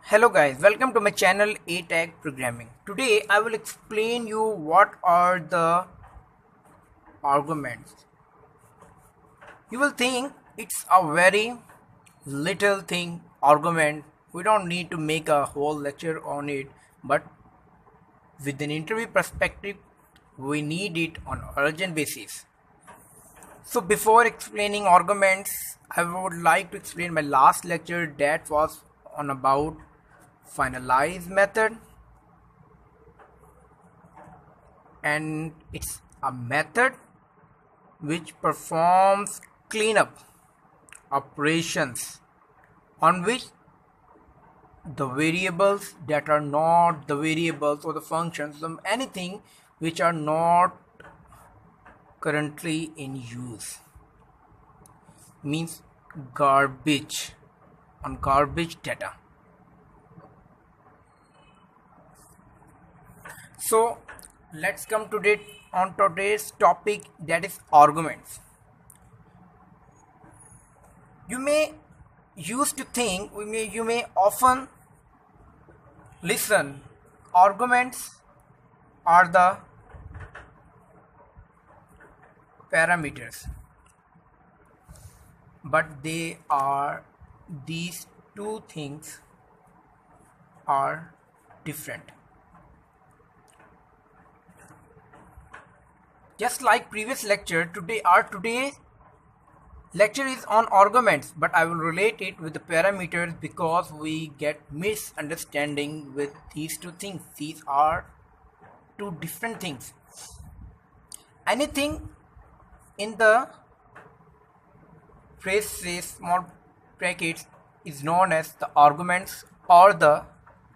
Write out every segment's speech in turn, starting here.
Hello guys, welcome to my channel ATAG Programming. Today I will explain you what are the arguments. You will think it's a very little thing, argument. We don't need to make a whole lecture on it, but with an interview perspective, we need it on urgent basis. So before explaining arguments, I would like to explain my last lecture that was on about finalize method, and it's a method which performs cleanup operations on which the variables that are not the variables or the functions, anything which are not currently in use, means garbage on garbage data. So let's come to today's topic, that is arguments. You may used to think, you may often listen, arguments are the parameters, but these two things are different. Just like previous lecture, today's lecture is on arguments, but I will relate it with the parameters because we get misunderstanding with these two things. These are two different things. Anything in the phrase says small brackets is known as the arguments or the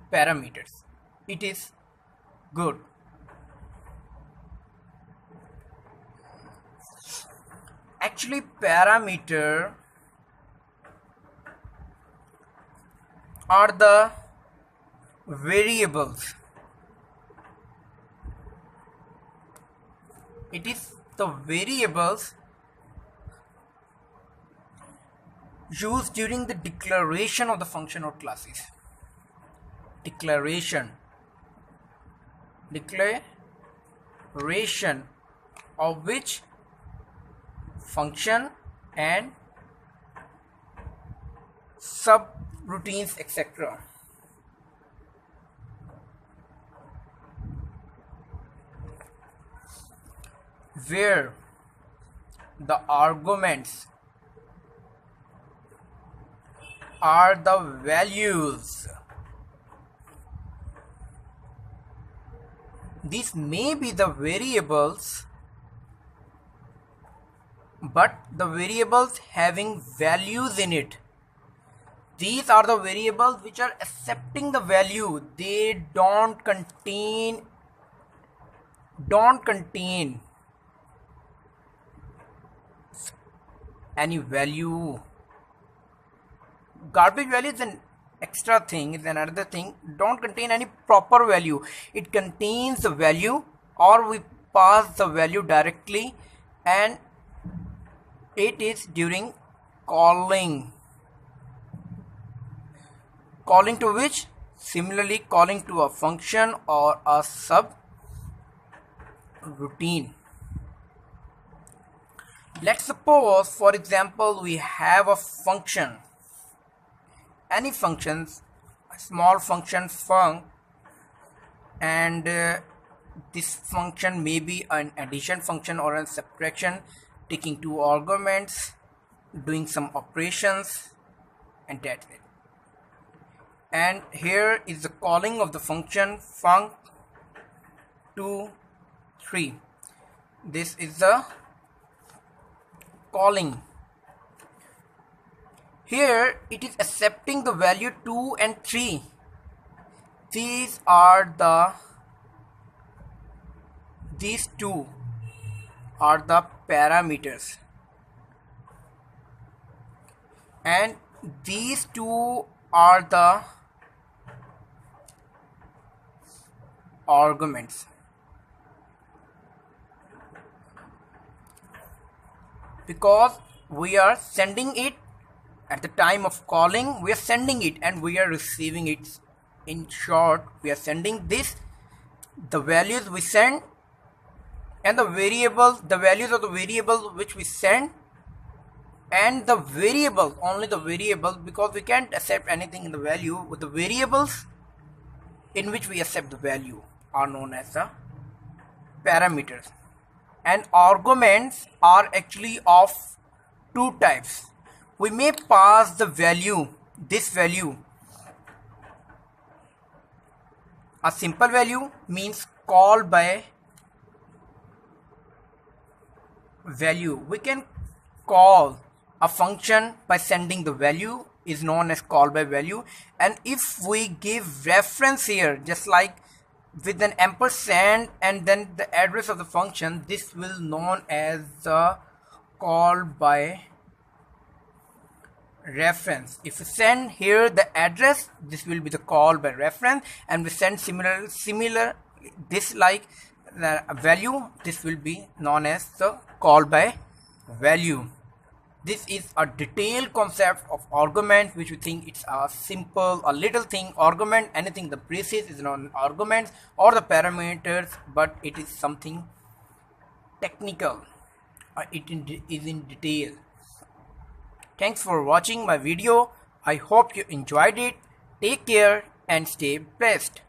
parameters. It is good. Actually, parameter are the variables. It is the variables used during the declaration of the function or classes. Declaration of which function and subroutines, etc. Where the arguments are the values. These may be the variables, but the variables having values in it. These are the variables which are accepting the value. They don't contain any value. Garbage value is an extra thing, is another thing. Don't contain any proper value. It contains the value, or we pass the value directly, and it is during calling to which, similarly calling to a function or a subroutine. Let's suppose, for example, we have a function, any functions, a small function func, and this function may be an addition function or a subtraction, taking two arguments, doing some operations, and that's it. And here is the calling of the function func 2 3. This is the calling. Here it is accepting the value 2 and 3. These two are the parameters, and these two are the arguments. Because we are sending it at the time of calling we are sending it and we are receiving it. In short, we are sending this, the values we send, and the values of the variable which we send, and the variable, only the variable, because we can't accept anything in the value. With the variables in which we accept the value are known as the parameters. And arguments are actually of two types. We may pass the value, this value, a simple value means call by value. We can call a function by sending the value, is known as call by value. And if we give reference here, just like with an ampersand and then the address of the function, this will known as the call by reference. If we send here the address, this will be the call by reference, and we send similar this like the value, this will be known as the call by value. This is a detailed concept of argument, which we think it's a simple, a little thing. Argument, anything the basis is known arguments or the parameters, but it is something technical. It is in detail. Thanks for watching my video. I hope you enjoyed it. Take care and stay blessed.